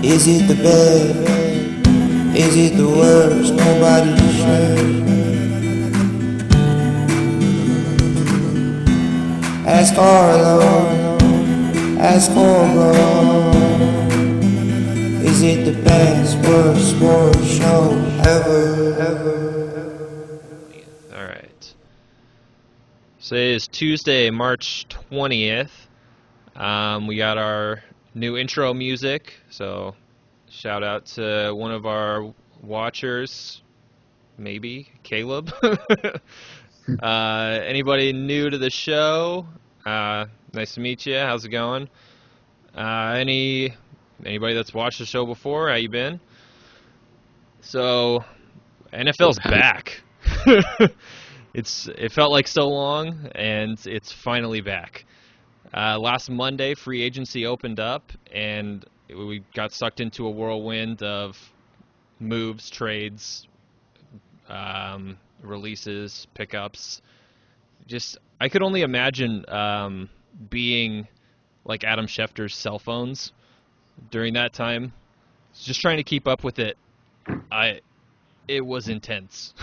Is it the best? Is it the worst? Nobody's sure. Ask Arlo, ask Arlo. Is it the best, worst sports show ever? All right. So it is Tuesday, March 20th. We got our new intro music, so shout out to one of our watchers, maybe Caleb. Anybody new to the show? Nice to meet you. How's it going? Anybody that's watched the show before? How you been? So NFL's back. It felt like so long, and it's finally back. Last Monday, free agency opened up, and we got sucked into a whirlwind of moves, trades, releases, pickups. I could only imagine being like Adam Schefter's cell phones during that time. Just trying to keep up with it. It was intense.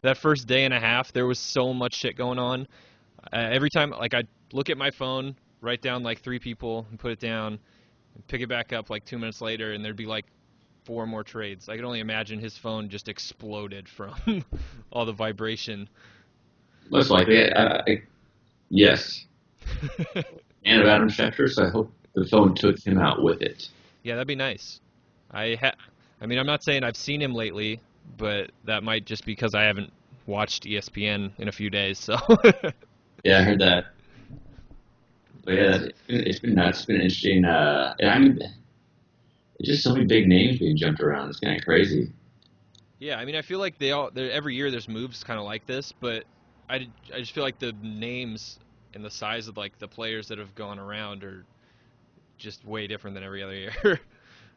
That first day and a half, there was so much shit going on. Every time, I'd look at my phone, write down 3 people, and put it down, and pick it back up 2 minutes later, and there'd be 4 more trades. I could only imagine his phone just exploded from all the vibration. Most likely, yes. And of Adam Schefter, so I hope the phone took him out with it. Yeah, that'd be nice. I'm not saying I've seen him lately, but that might just be because I haven't watched ESPN in a few days. So. Yeah, I heard that. But yeah, it's been nuts. It's been interesting. There's just so many big names being jumped around. It's kind of crazy. Yeah, I feel like every year there's moves kind of like this, but I just feel like the names and the size of the players that have gone around are just way different than every other year.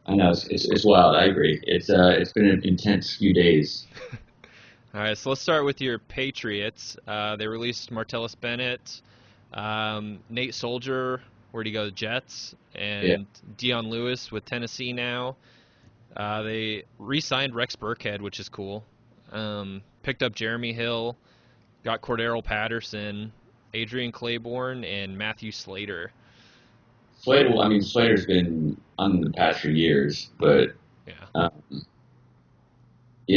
I know, it's wild. I agree. It's been an intense few days. All right, so let's start with your Patriots. They released Martellus Bennett, Nate Soldier, where'd he go? The Jets, and Dion Lewis with Tennessee now. They re-signed Rex Burkhead, which is cool. Picked up Jeremy Hill, got Cordero Patterson, Adrian Claiborne, and Matthew Slater. Slater's been on the past few years, but yeah,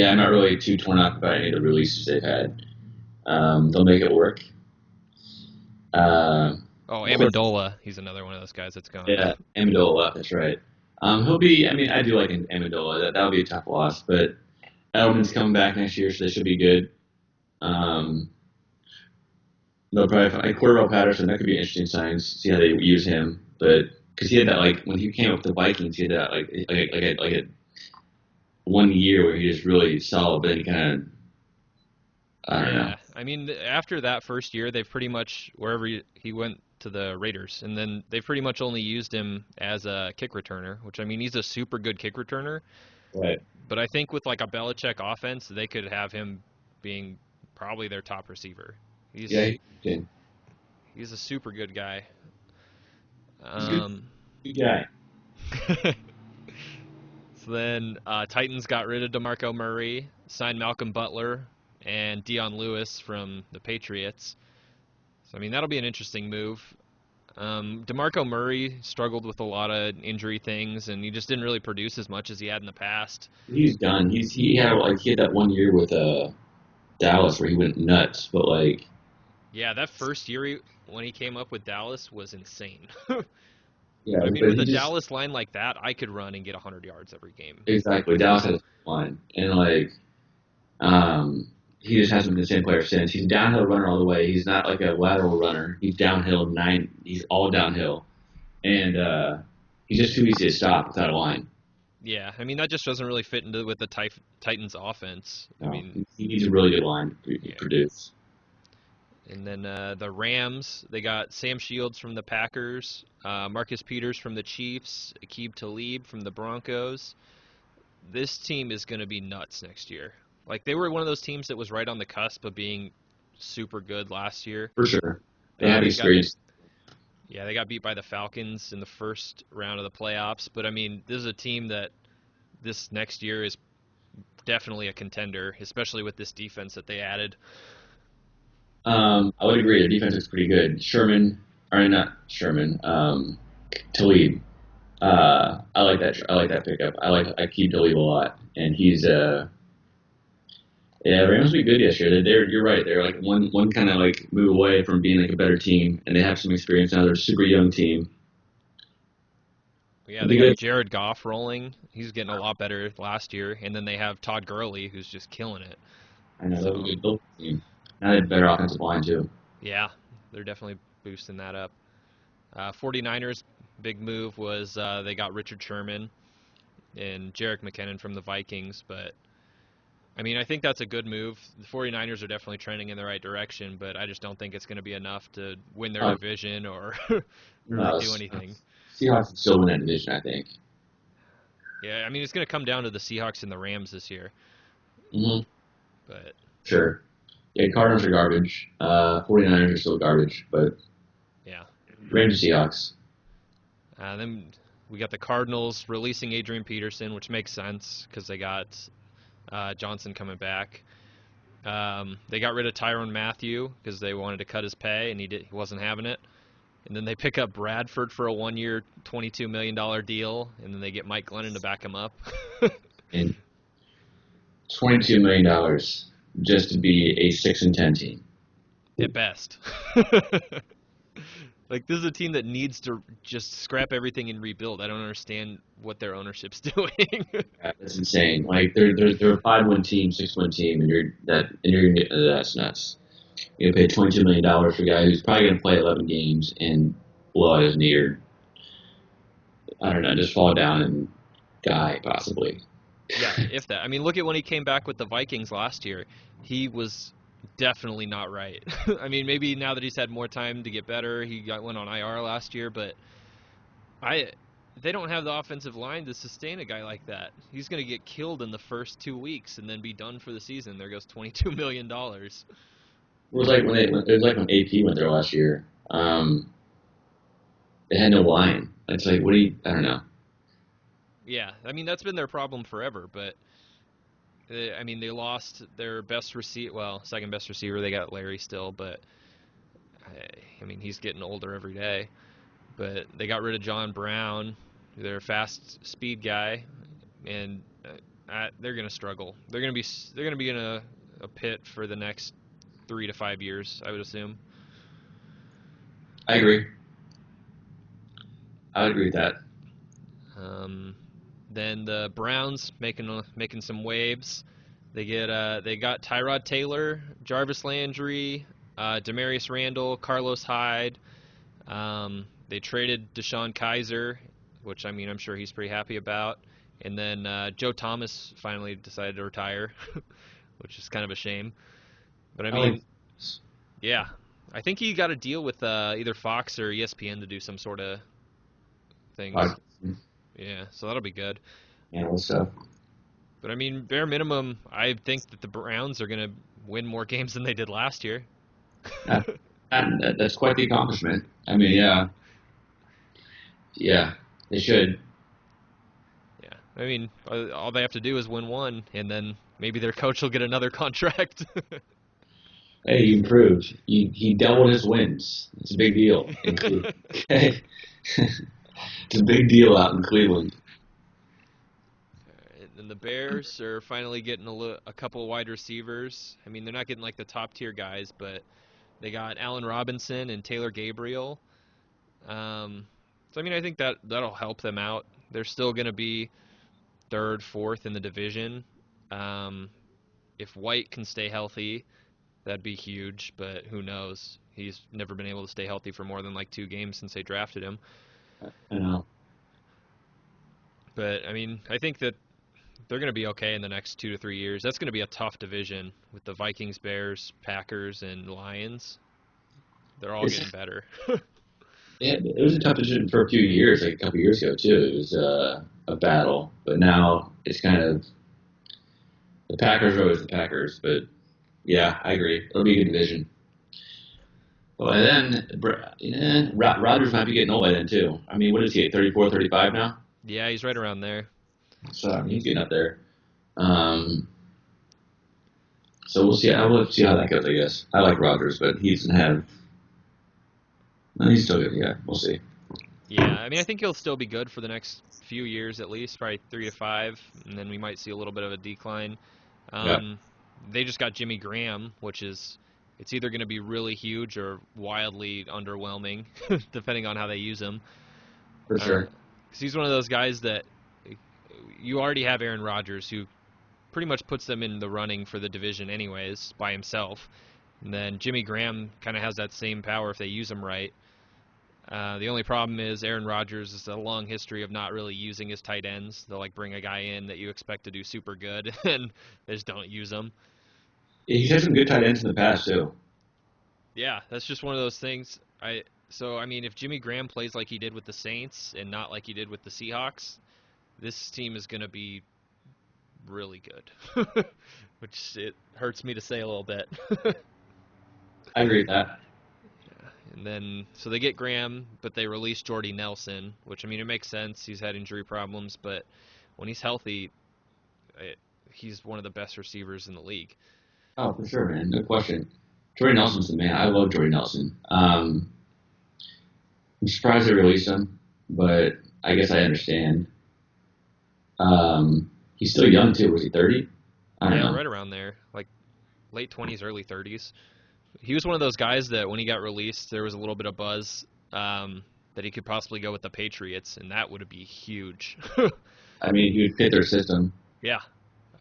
I'm not really too torn up about any of the releases they've had. They'll make it work. Amendola, he's another one of those guys that's gone. Yeah, Amendola, that's right. He'll be. I do like Amendola. That'll be a tough loss, but Edelman's coming back next year, so they should be good. They'll probably find Cordero Patterson. That could be an interesting sign. See how they use him, but because he had that when he came up with the Vikings, he had that like a 1 year where he was really solid, but then he kind of. I don't know. After that first year, they've pretty much wherever he went to the Raiders, and then they pretty much only used him as a kick returner, which he's a super good kick returner. Right. But I think with a Belichick offense, they could have him being probably their top receiver. He's a super good guy. Good guy. So then Titans got rid of DeMarco Murray, signed Malcolm Butler and Dion Lewis from the Patriots. So that'll be an interesting move. DeMarco Murray struggled with a lot of injury things, and he just didn't really produce as much as he had in the past. He's done. He had that 1 year with Dallas where he went nuts, but Yeah, that first year when he came up with Dallas was insane. Yeah, with a Dallas line like that, I could run and get 100 yards every game. Exactly. Dallas has a line, and he just hasn't been the same player since. He's a downhill runner all the way. He's not like a lateral runner. He's downhill He's all downhill, and he's just too easy to stop without a line. Yeah, that just doesn't really fit into with the Titans' offense. No, he needs a really good line to produce. And then the Rams, they got Sam Shields from the Packers, Marcus Peters from the Chiefs, Aqib Talib from the Broncos. This team is going to be nuts next year. They were one of those teams that was right on the cusp of being super good last year. For sure. They have experience. Yeah, they got beat by the Falcons in the first round of the playoffs, but I mean, this is a team that this next year is definitely a contender, especially with this defense that they added. I would agree. The defense is pretty good. Not Sherman. Talib. I like that. I like that pickup. I keep Talib a lot, and he's yeah. Rams will be good this year. You're right. They're like one kind of like move away from being like a better team, and they have some experience now. They're a super young team. Yeah, They'll they be got good. Jared Goff rolling. He's getting a lot better last year, and then they have Todd Gurley, who's just killing it. I know they'll So be good. They'll be a team. Now they have a better offensive line too. yeah, they're definitely boosting that up. 49ers big move was they got Richard Sherman and Jerick McKinnon from the Vikings, but I mean, I think that's a good move. The 49ers are definitely trending in the right direction, but I just don't think it's going to be enough to win their Uh, division or really no, do anything. Seahawks will still win that division, I think. Yeah, I mean, it's going to come down to the Seahawks and the Rams this year, hmm but Sure. Yeah, Cardinals are garbage. 49ers are still garbage, but yeah. Rams and Seahawks. Then we got the Cardinals releasing Adrian Peterson, which makes sense because they got Johnson coming back. They got rid of Tyrann Mathieu because they wanted to cut his pay, and he wasn't having it. And then they pick up Bradford for a 1-year, $22 million deal, and then they get Mike Glennon to back him up. And $22 million just to be a 6-10 team. At best. Like, this is a team that needs to just scrap everything and rebuild. I don't understand what their ownership's doing. That's insane. Like they're a 5-win team, 6-win team, and that's nuts. You pay $22 million for a guy who's probably going to play 11 games and blow out his knee, or I don't know, just fall down and die possibly. Yeah, if that. I mean, look at when he came back with the Vikings last year. He was definitely not right. I mean, maybe now that he's had more time to get better, went on IR last year, but they don't have the offensive line to sustain a guy like that. He's going to get killed in the first 2 weeks and then be done for the season. There goes $22 million. It was like when AP went there last year. They had no line. It's like, I don't know. Yeah, I mean, that's been their problem forever, but I mean, they lost their best receiver, second best receiver. They got Larry still, but I mean, he's getting older every day. But they got rid of John Brown, their fast speed guy, and they're going to struggle. They're going to be in a pit for the next 3 to 5 years, I would assume. I agree. I would agree with that. Then the Browns making some waves. They got Tyrod Taylor, Jarvis Landry, Demarius Randall, Carlos Hyde. They traded Deshaun Kaiser, which I mean I'm sure he's pretty happy about. And then Joe Thomas finally decided to retire, which is kind of a shame. But I mean, yeah, I think he got a deal with either Fox or ESPN to do some sort of things. Yeah, so that'll be good. Animal stuff. But I mean, bare minimum, I think that the Browns are going to win more games than they did last year. That's quite the accomplishment. I mean, yeah, they should. Yeah, I mean, all they have to do is win one, and then maybe their coach will get another contract. Hey, he improved. He doubled his wins. It's a big deal. Okay. It's a big deal out in Cleveland. And the Bears are finally getting a couple of wide receivers. I mean, they're not getting like the top tier guys, but they got Allen Robinson and Taylor Gabriel. So I mean, I think that'll help them out. They're still going to be third, fourth in the division. If White can stay healthy, that'd be huge, but who knows? He's never been able to stay healthy for more than like 2 games since they drafted him. I know. But, I mean, I think that they're going to be okay in the next 2 to 3 years. That's going to be a tough division with the Vikings, Bears, Packers, and Lions. They're all getting better. Yeah, it was a tough division for a few years, like a couple years ago, too. It was a battle. But now it's kind of the Packers are always the Packers. But, yeah, I agree. It'll be a good division. Well, and then Rodgers might be getting old by then too. I mean, what is he? 34, 35 now. Yeah, he's right around there. So I mean, he's getting up there. Um, so we'll see. We'll see how that goes. I guess I like Rodgers, but he doesn't have. No, he's still good. Yeah, we'll see. Yeah, I mean, I think he'll still be good for the next few years at least, probably 3 to 5, and then we might see a little bit of a decline. Yeah, They just got Jimmy Graham, which is it's either going to be really huge or wildly underwhelming, depending on how they use him. for sure. 'Cause he's one of those guys that you already have Aaron Rodgers, who pretty much puts them in the running for the division anyways by himself. And then Jimmy Graham kind of has that same power if they use him right. The only problem is Aaron Rodgers has a long history of not really using his tight ends. They'll like bring a guy in that you expect to do super good, and they just don't use him. Yeah, he's had some good tight ends in the past too. Yeah, that's just one of those things. I mean, if Jimmy Graham plays like he did with the Saints and not like he did with the Seahawks, this team is going to be really good, which it hurts me to say a little bit. I agree with that. And then, so they get Graham, but they release Jordy Nelson, which, I mean, it makes sense. He's had injury problems, but when he's healthy, he's one of the best receivers in the league. Oh, for sure, man. No question. Jordy Nelson's the man. I love Jordy Nelson. I'm surprised they released him, but I guess I understand. He's still young too. Was he 30? I don't Yeah, know. right around there, like late 20s, early 30s. He was one of those guys that when he got released, there was a little bit of buzz that he could possibly go with the Patriots, and that would be huge. I mean, he would fit their system, Yeah.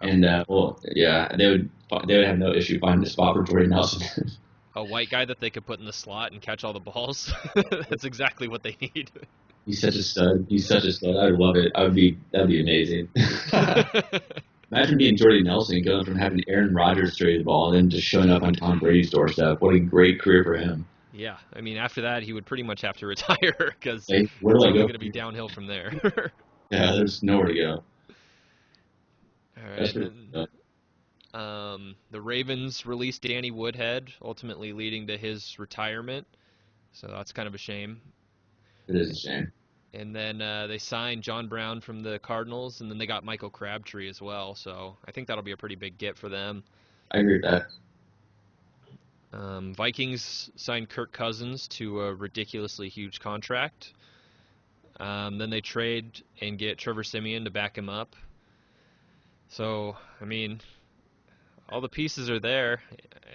and well, yeah, they would have no issue finding a spot for Jordy Nelson. A white guy that they could put in the slot and catch all the balls. That's exactly what they need. He's such a stud. He's such a stud. I would love it. That'd be amazing. Imagine being Jordy Nelson, going from having Aaron Rodgers throw the ball and then just showing up on Tom Brady's doorstep. What a great career for him. Yeah, I mean, after that, he would pretty much have to retire because Hey, it's where do I only go? going to be downhill from there. Yeah, there's nowhere to go. All That's right, pretty, the Ravens released Danny Woodhead, ultimately leading to his retirement. So that's kind of a shame. it is a shame. And then they signed John Brown from the Cardinals, and then they got Michael Crabtree as well. So I think that'll be a pretty big get for them. I agree with that. Vikings signed Kirk Cousins to a ridiculously huge contract. Then they trade and get Trevor Siemian to back him up. So, I mean, all the pieces are there.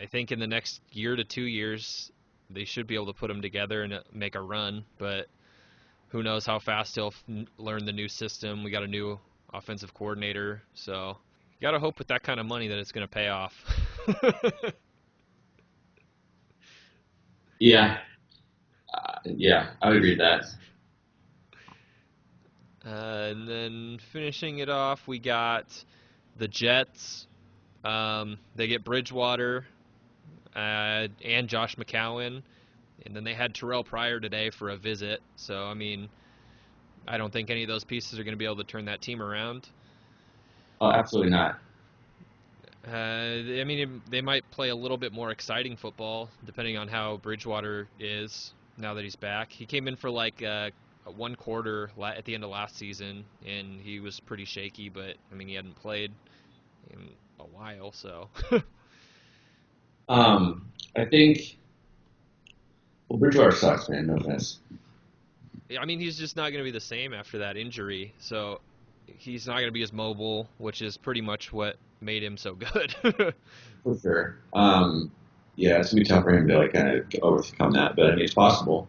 I think in the next year to 2 years, they should be able to put them together and make a run. But who knows how fast he'll learn the new system. We got a new offensive coordinator. So, you got to hope with that kind of money that it's going to pay off. Yeah. Yeah, I would agree with that. And then finishing it off, we got the Jets. They get Bridgewater and Josh McCown. And then they had Terrell Pryor today for a visit. So, I mean, I don't think any of those pieces are going to be able to turn that team around. Oh, absolutely not. I mean, they might play a little bit more exciting football, depending on how Bridgewater is now that he's back. He came in for like one quarter at the end of last season, and he was pretty shaky, but, I mean, he hadn't played in a while, so. I think, well, Bridgewater sucks, man. No offense. I mean, he's just not going to be the same after that injury, so he's not going to be as mobile, which is pretty much what made him so good. For sure. Yeah, it's going to be tough for him to like kind of overcome that, but I mean, it's possible.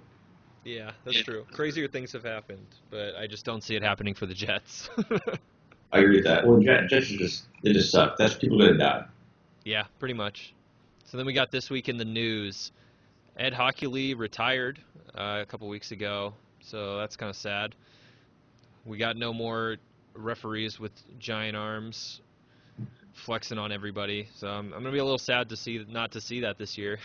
Yeah, that's true. Crazier things have happened, but I just don't see it happening for the Jets. I agree with that. Well, Jets they just suck. That's people that die. Yeah, pretty much. So then we got this week in the news. Ed Hochuli retired a couple weeks ago, so that's kind of sad. We got no more referees with giant arms flexing on everybody, so I'm gonna be a little sad to not to see that this year.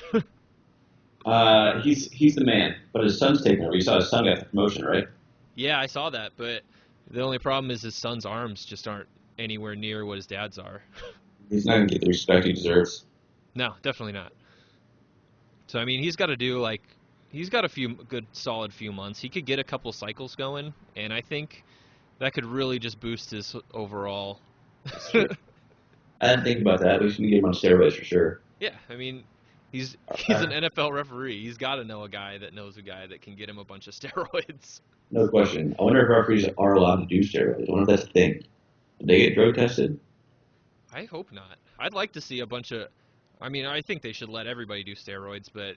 He's the man, but his son's taking over. You saw his son got the promotion, right? Yeah, I saw that, but the only problem is his son's arms just aren't anywhere near what his dad's are. He's not going to get the respect he deserves. No, definitely not. So I mean, he's got to do like he's got a few good solid few months. He could get a couple cycles going, and I think that could really just boost his overall. That's true. I didn't think about that. We should get him on steroids for sure. Yeah, I mean, he's Uh, an NFL referee. He's got to know a guy that knows a guy that can get him a bunch of steroids. No question. I wonder if referees are allowed to do steroids. I wonder if that's a thing. Do they get drug tested? I hope not. I'd like to see a bunch of. I mean, I think they should let everybody do steroids, but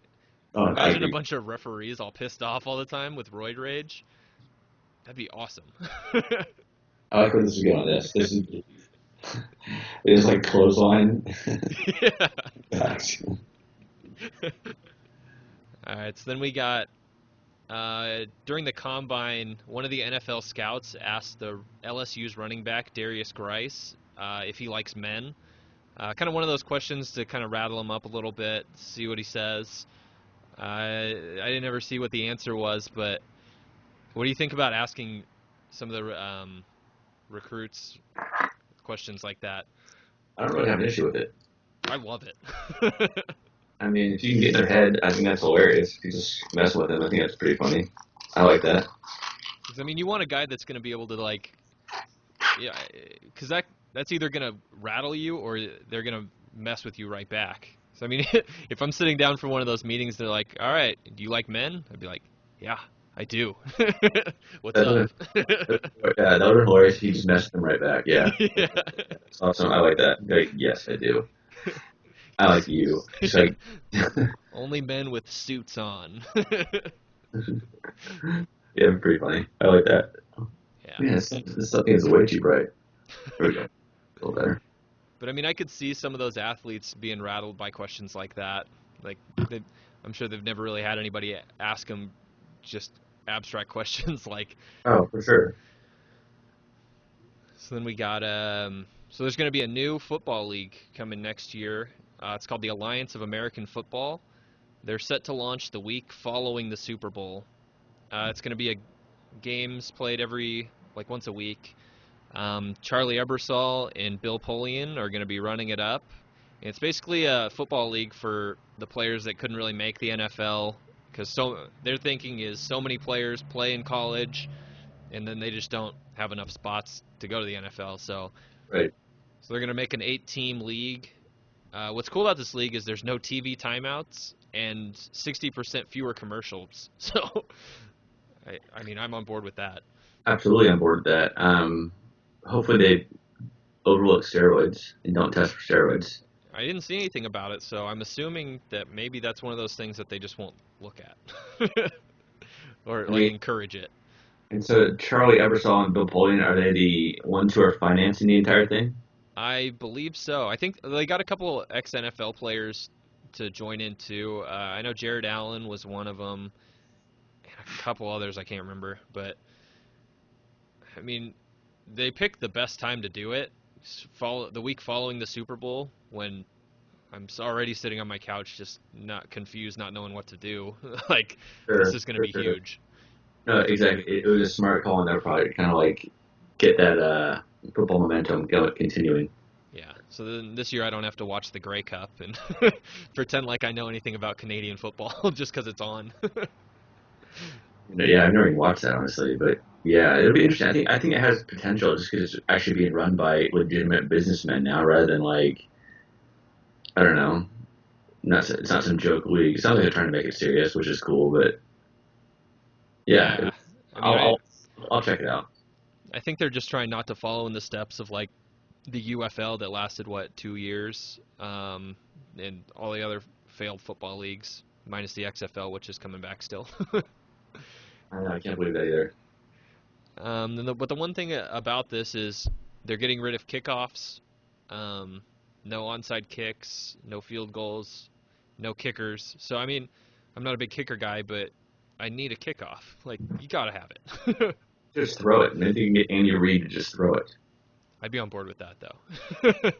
Oh, I imagine a agree. bunch of referees all pissed off all the time with roid rage. That'd be awesome. I like where this is going on this. This is it's like clothesline. Yeah. Facts. All right, so then we got during the combine, one of the NFL scouts asked the LSU's running back Darrius Guice if he likes men. Kind of one of those questions to kind of rattle him up a little bit, see what he says. I didn't ever see what the answer was, but what do you think about asking some of the recruits questions like that? I don't really have an issue with it. I love it. I mean, if you can get in their head, I think that's hilarious. If you just mess with them, I think that's pretty funny. I like that. 'Cause, I mean, you want a guy that's going to be able to like, yeah, because that's either going to rattle you or they're going to mess with you right back. So I mean, if I'm sitting down for one of those meetings, they're like, "All right, do you like men?" I'd be like, "Yeah, I do." What's up? Yeah, that would be hilarious if you just messed them right back. Yeah. Yeah. That's awesome. I like that. Like, yes, I do. I like you. Just like, Only men with suits on. yeah, pretty funny. I like that. Yeah. Man, this stuff is way too bright. There we go. A little better. But I mean, I could see some of those athletes being rattled by questions like that. Like, I'm sure they've never really had anybody ask them just abstract questions like. Oh, for sure. So then we got so there's going to be a new football league coming next year. It's called the Alliance of American Football. They're set to launch the week following the Super Bowl. It's going to be games played once a week. Charlie Ebersol and Bill Polian are going to be running it up. And it's basically a football league for the players that couldn't really make the NFL because their thinking is so many players play in college and then they just don't have enough spots to go to the NFL. So Right. they're going to make an 8-team league. What's cool about this league is there's no TV timeouts and 60% fewer commercials. So, I mean, I'm on board with that. Absolutely on board with that. Hopefully they overlook steroids and don't test for steroids. I didn't see anything about it, so I'm assuming that maybe that's one of those things that they just won't look at or I like mean, encourage it. and so Charlie Ebersol and Bill Polian, are they the ones who are financing the entire thing? I believe so. I think they got a couple ex-NFL players to join in too. I know Jared Allen was one of them, and a couple others I can't remember. But I mean, they picked the best time to do it. The week following the Super Bowl, when I'm already sitting on my couch, just not confused, not knowing what to do. Like this Sure, is going to sure, be sure. huge. No, exactly. It was a smart call on their part to kind of like get that football momentum going, continuing. Yeah. So then this year I don't have to watch the Grey Cup and pretend like I know anything about Canadian football just because it's on. Yeah, I've never even watched that honestly, but yeah, it'll be interesting. I think it has potential just because it's actually being run by legitimate businessmen now, rather than like I don't know, it's not some joke league. It sounds like they're trying to make it serious, which is cool. But yeah, Yeah. I mean, I'll check it out. I think they're just trying not to follow in the steps of like the UFL that lasted 2 years, and all the other failed football leagues, minus the XFL, which is coming back still. I know, I can't believe that either. But the one thing about this is they're getting rid of kickoffs, no onside kicks, no field goals, no kickers. So I mean, I'm not a big kicker guy, but I need a kickoff. Like you gotta have it. Just throw it. Maybe you can get Andy Reid to just throw it. I'd be on board with that though.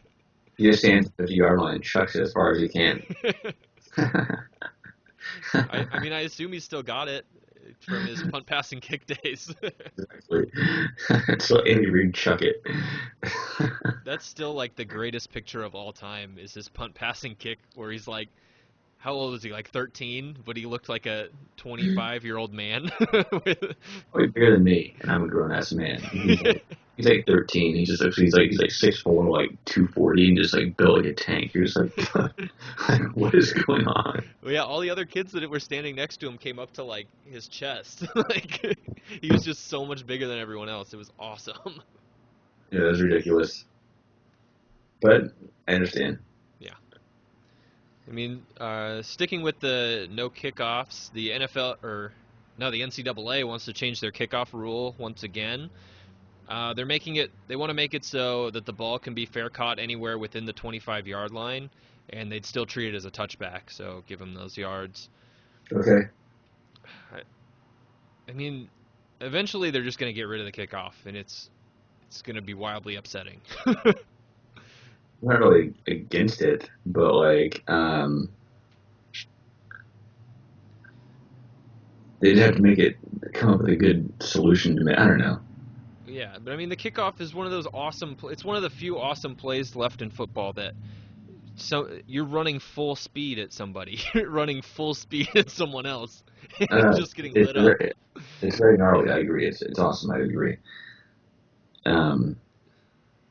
He just stands at the 50-yard line and chucks it as far as he can. I mean, I assume he's still got it from his punt, pass, and kick days. Exactly. So Andy Reid chuck it. That's still like the greatest picture of all time is his punt, pass, and kick where he's like how old was he? Like 13, but he looked like a 25-year-old man. With- Way bigger than me, and I'm a grown ass man. He's like 13. He just looks. He's like 6'4", like 240, and just like built like a tank. You're just like, like, what is going on? Well, yeah, all the other kids that were standing next to him came up to like his chest. Like he was just so much bigger than everyone else. It was awesome. Yeah, that's ridiculous. But I understand. Yeah. I mean, sticking with the no kickoffs, the NFL or no, the NCAA wants to change their kickoff rule once again. They want to make it so that the ball can be fair caught anywhere within the 25-yard line, and they'd still treat it as a touchback, so give them those yards. Okay. I mean, eventually they're just going to get rid of the kickoff, and it's going to be wildly upsetting. I'm not really against it, but like, they'd have to come up with a good solution to me. I don't know. Yeah, but I mean, the kickoff is one of those it's one of the few awesome plays left in football that you're running full speed at somebody, you're running full speed at someone else, and just getting lit up. It's very gnarly. I agree. It's awesome. I agree.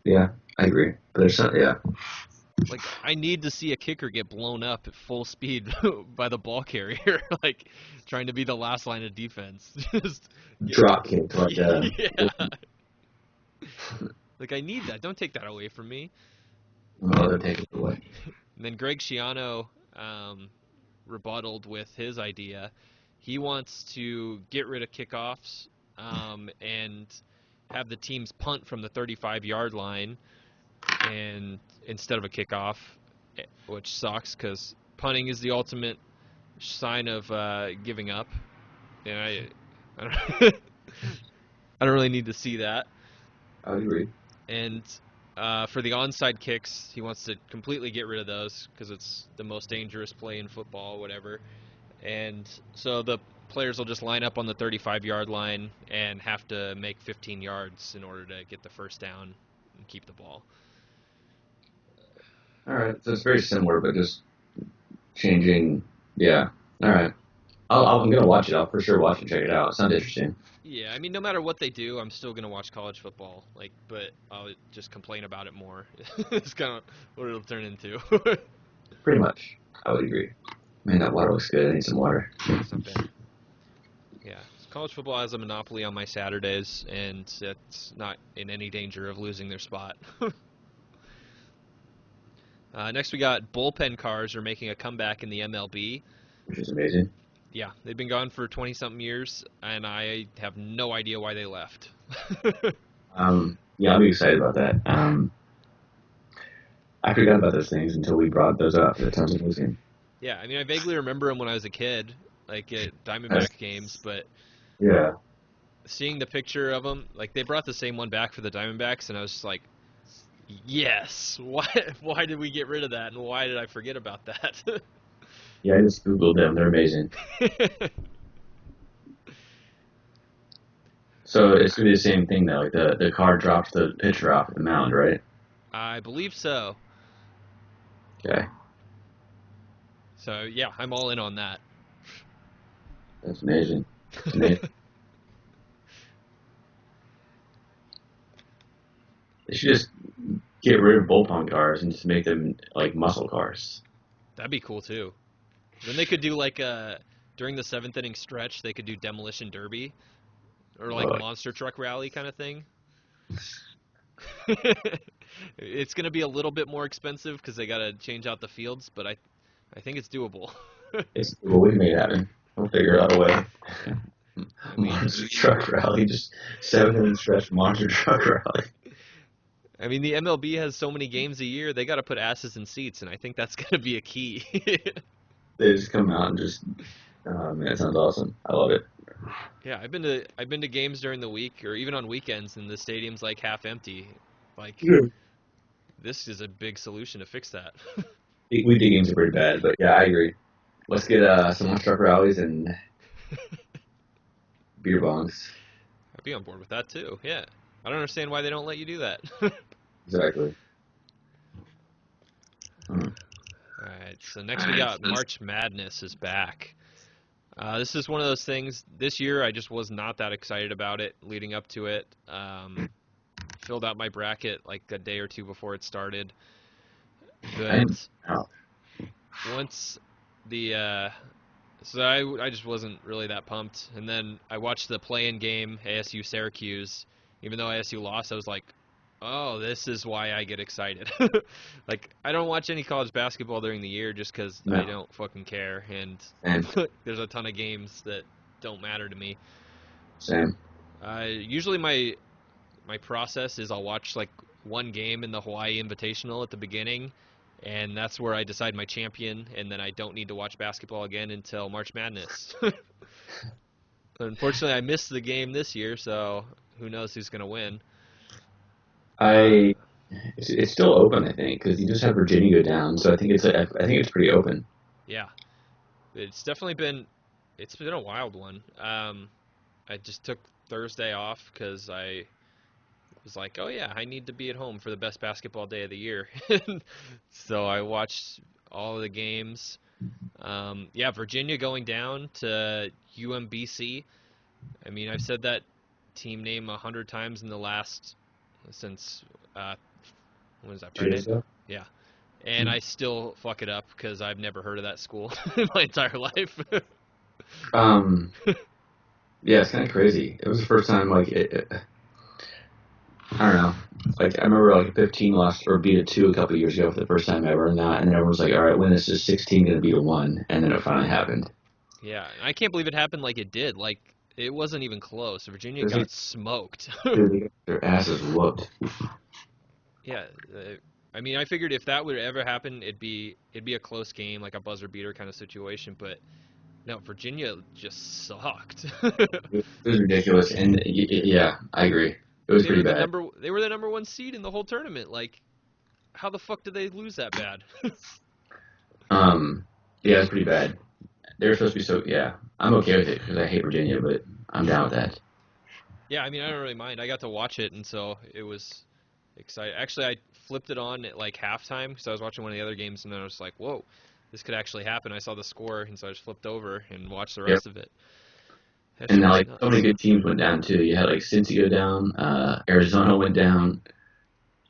Yeah, I agree. But there's some, yeah. Like, I need to see a kicker get blown up at full speed by the ball carrier, like trying to be the last line of defense. Just Drop kick like that. yeah. Like, I need that. Don't take that away from me. Oh, they're taking it away. And then Greg Schiano rebutted with his idea. He wants to get rid of kickoffs and have the teams punt from the 35-yard line and instead of a kickoff, which sucks because punting is the ultimate sign of giving up. And I don't, I don't really need to see that. I would agree. And for the onside kicks, he wants to completely get rid of those because it's the most dangerous play in football, whatever. And so the players will just line up on the 35-yard line and have to make 15 yards in order to get the first down and keep the ball. All right, so it's very similar, but just changing. Yeah. All right. I'm gonna watch it. I'll for sure watch it and check it out. It sounds interesting. Yeah, I mean, no matter what they do, I'm still gonna watch college football. Like, but I'll just complain about it more. It's kind of what it'll turn into. Pretty much, I would agree. Man, that water looks good. I need some water. It's not bad. Yeah, college football has a monopoly on my Saturdays, and it's not in any danger of losing their spot. Next, we got Bullpen Cars are making a comeback in the MLB. Which is amazing. Yeah, they've been gone for 20-something years, and I have no idea why they left. Yeah, I'll be excited about that. I forgot about those things until we brought those up. That sounds amazing. Yeah, I mean, I vaguely remember them when I was a kid, like at Diamondback games, but Yeah. seeing the picture of them, like they brought the same one back for the Diamondbacks, and I was just like, yes, why did we get rid of that, and why did I forget about that? Yeah, I just Googled them. They're amazing. So it's going to be the same thing, though. Like the car drops the pitcher off at the mound, right? I believe so. Okay. So, yeah, I'm all in on that. That's amazing. That's amazing. They should just get rid of bullpen cars and just make them like muscle cars. That'd be cool, too. Then they could do, like, during the 7th inning stretch, they could do Demolition Derby. Or, like, Monster Truck Rally kind of thing. It's going to be a little bit more expensive because they got to change out the fields, but I think it's doable. Well, we can make it happen. We'll figure out a way. I mean, Monster Truck Rally, just 7 inning stretch Monster Truck Rally. I mean, the MLB has so many games a year, they got to put asses in seats, and I think that's going to be a key. They just come out and just, oh man, that sounds awesome. I love it. Yeah, I've been to games during the week or even on weekends, and the stadium's like half empty. Like, this is a big solution to fix that. Weekday games are pretty bad, but yeah, I agree. Let's get some Monster Truck Rallies and beer bongs. I'd be on board with that too. Yeah, I don't understand why they don't let you do that. Exactly. All right, so next we got March Madness is back. This is one of those things. This year, I just was not that excited about it leading up to it. Filled out my bracket like a day or two before it started. But once the so I just wasn't really that pumped. And then I watched the play-in game, ASU Syracuse. Even though ASU lost, I was like, oh, this is why I get excited. Like, I don't watch any college basketball during the year just because I don't fucking care. And there's a ton of games that don't matter to me. Same. Usually my process is I'll watch like one game in the Hawaii Invitational at the beginning, and that's where I decide my champion, and then I don't need to watch basketball again until March Madness. Unfortunately, I missed the game this year, so who knows who's going to win. It's still open, I think, because you just have Virginia go down, so I think it's pretty open. Yeah, it's definitely been a wild one. I just took Thursday off because I was like, oh yeah, I need to be at home for the best basketball day of the year. So I watched all of the games. Yeah, Virginia going down to UMBC. I mean, I've said that team name 100 times in the last since when was that, Friday? Yeah, and I still fuck it up because I've never heard of that school in my entire life. Yeah, it's kind of crazy. It was the first time, like, I don't know. Like, I remember, like, 15 lost or beat a 2 a couple of years ago for the first time ever, and everyone was like, all right, when is this 16 going to beat a 1? And then it finally happened. Yeah, I can't believe it happened like it did. Like, it wasn't even close. Virginia got smoked. Dude, their asses whooped. Yeah, I mean, I figured if that would ever happen, it'd be a close game, like a buzzer beater kind of situation. But no, Virginia just sucked. It was ridiculous, and yeah, I agree. It was pretty bad. They were the number 1 seed in the whole tournament. Like, how the fuck did they lose that bad? Yeah, it's pretty bad. They were supposed to be so. Yeah, I'm okay with it because I hate Virginia, but I'm down with that. Yeah, I mean, I don't really mind. I got to watch it, and so it was exciting. Actually, I flipped it on at like halftime because I was watching one of the other games, and then I was like, whoa, this could actually happen. I saw the score, and so I just flipped over and watched the rest of it. And like so many good teams went down too. You had like Cincy go down, Arizona went down.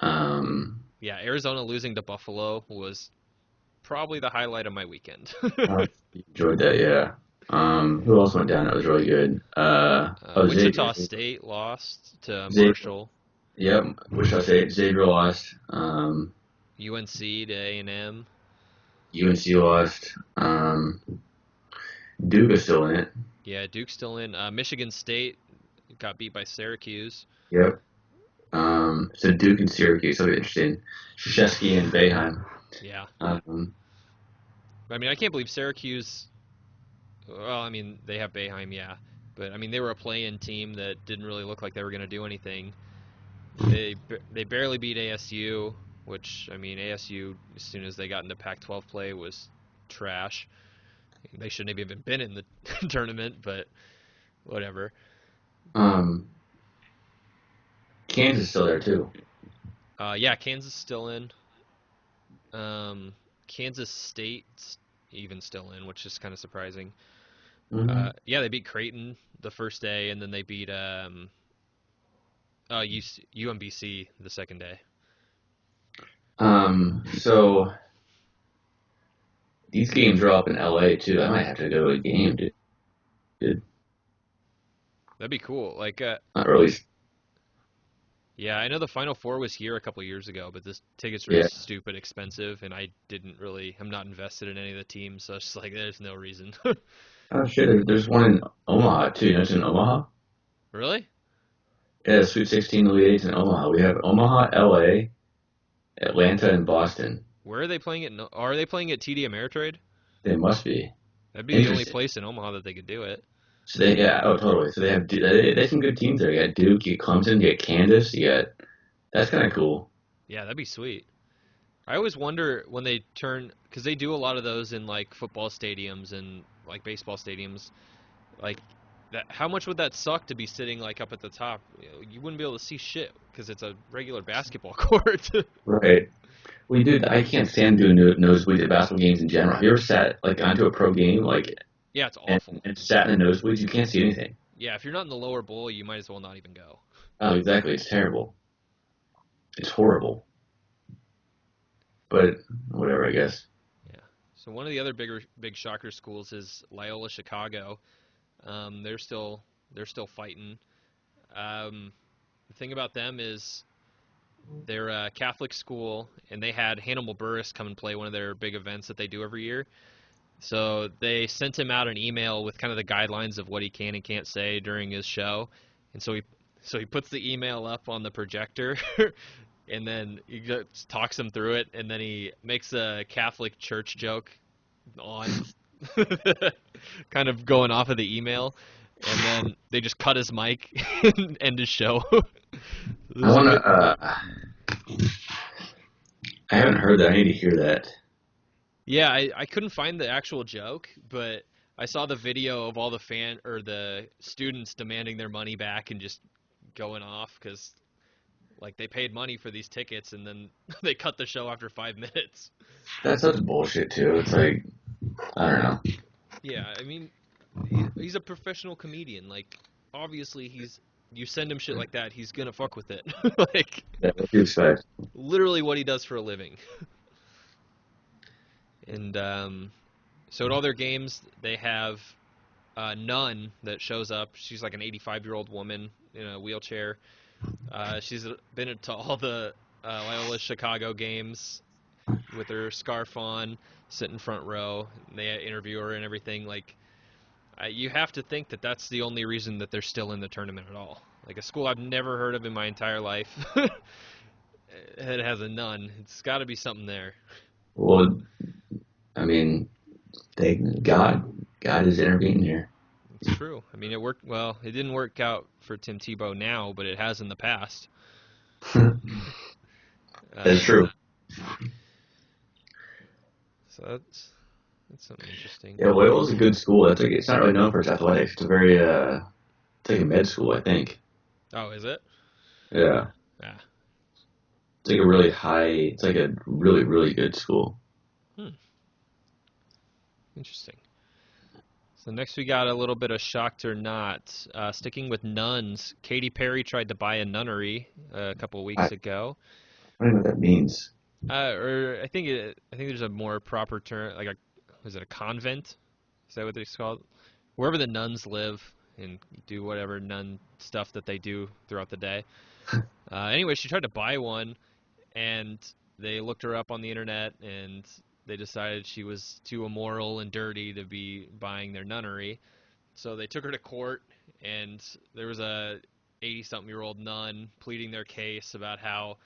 Yeah, Arizona losing to Buffalo was probably the highlight of my weekend. I enjoyed that, yeah. Who else went down? That was really good. Wichita State lost to Marshall. Yep, Wichita State. Xavier lost. UNC to A&M. UNC lost. Duke is still in it. Yeah, Duke's still in. Michigan State got beat by Syracuse. Yep. So Duke and Syracuse, that'll be interesting. Krzyzewski and Boeheim. Yeah. I mean, I can't believe Syracuse. Well, I mean, they have Boeheim, yeah, but I mean, they were a play-in team that didn't really look like they were going to do anything. They barely beat ASU, which I mean, ASU as soon as they got into Pac-12 play was trash. They shouldn't have even been in the tournament, but whatever. Kansas is still there too. Yeah, Kansas is still in. Kansas State's even still in, which is kind of surprising. Mm-hmm. Yeah, they beat Creighton the first day, and then they beat UMBC the second day. So these games are up in LA too. I might have to go to a game, dude. That'd be cool. Like, not really. Yeah, I know the Final Four was here a couple years ago, but this tickets were stupid expensive, and I'm not invested in any of the teams, so it's just like, there's no reason. Oh shit, there's one in Omaha too. You know, it's in Omaha. Really? Yeah, Sweet 16 Elite Eight's in Omaha. We have Omaha, LA, Atlanta, and Boston. Where are they playing it? Are they playing at TD Ameritrade? They must be. That'd be the only place in Omaha that they could do it. So totally. So they have some good teams there. You got Duke, you got Clemson, you got Kansas, that's kind of cool. Yeah, that'd be sweet. I always wonder when they because they do a lot of those in like football stadiums and like baseball stadiums, like that. How much would that suck to be sitting like up at the top? You wouldn't be able to see shit because it's a regular basketball court. Right. We do. I can't stand doing nosebleeds at basketball games in general. Have you ever sat like onto a pro game Yeah, it's and, awful. and sat in the nosebleeds? You can't see anything. Yeah, if you're not in the lower bowl, you might as well not even go. Oh, exactly. It's terrible. It's horrible. But whatever, I guess. Yeah. So one of the other big shocker schools is Loyola Chicago. They're still fighting. The thing about them is they're a Catholic school, and they had Hannibal Buress come and play one of their big events that they do every year. So they sent him out an email with kind of the guidelines of what he can and can't say during his show, and so he puts the email up on the projector, and then he just talks him through it, and then he makes a Catholic church joke on kind of going off of the email, and then they just cut his mic and end his show. I want to. I haven't heard that. I need to hear that. Yeah, I couldn't find the actual joke, but I saw the video of all the students demanding their money back and just going off because like they paid money for these tickets and then they cut the show after 5 minutes. That's such bullshit too. It's like I don't know. Yeah, I mean, he's a professional comedian. Like, obviously you send him shit like that, he's gonna fuck with it. Like, Yeah, what do you expect? literally what he does for a living. And so at all their games, they have a nun that shows up. She's like an 85-year-old woman in a wheelchair. She's been to all the Loyola Chicago games with her scarf on, sitting front row. And they interview her and everything. Like, you have to think that that's the only reason that they're still in the tournament at all. Like a school I've never heard of in my entire life. It has a nun. It's got to be something there. Well, I mean, thank God. God is intervening here. It's true. I mean, it worked. Well, it didn't work out for Tim Tebow now, but it has in the past. That's true. So that's something interesting. Yeah, Loyola's a good school. That's like it's not really known for its athletics. It's a very it's like a med school, I think. Oh, is it? Yeah, Yeah. it's like a really high. It's like a really really good school. Interesting. So next we got a little bit of shocked or not. Sticking with nuns, Katy Perry tried to buy a nunnery a couple of weeks ago. I don't know what that means. Or I think there's a more proper term, like is it a convent? Is that what it's called? Wherever the nuns live and do whatever nun stuff that they do throughout the day. Anyway, she tried to buy one, and they looked her up on the internet, and they decided she was too immoral and dirty to be buying their nunnery. So they took her to court, and there was a 80-something-year-old nun pleading their case about how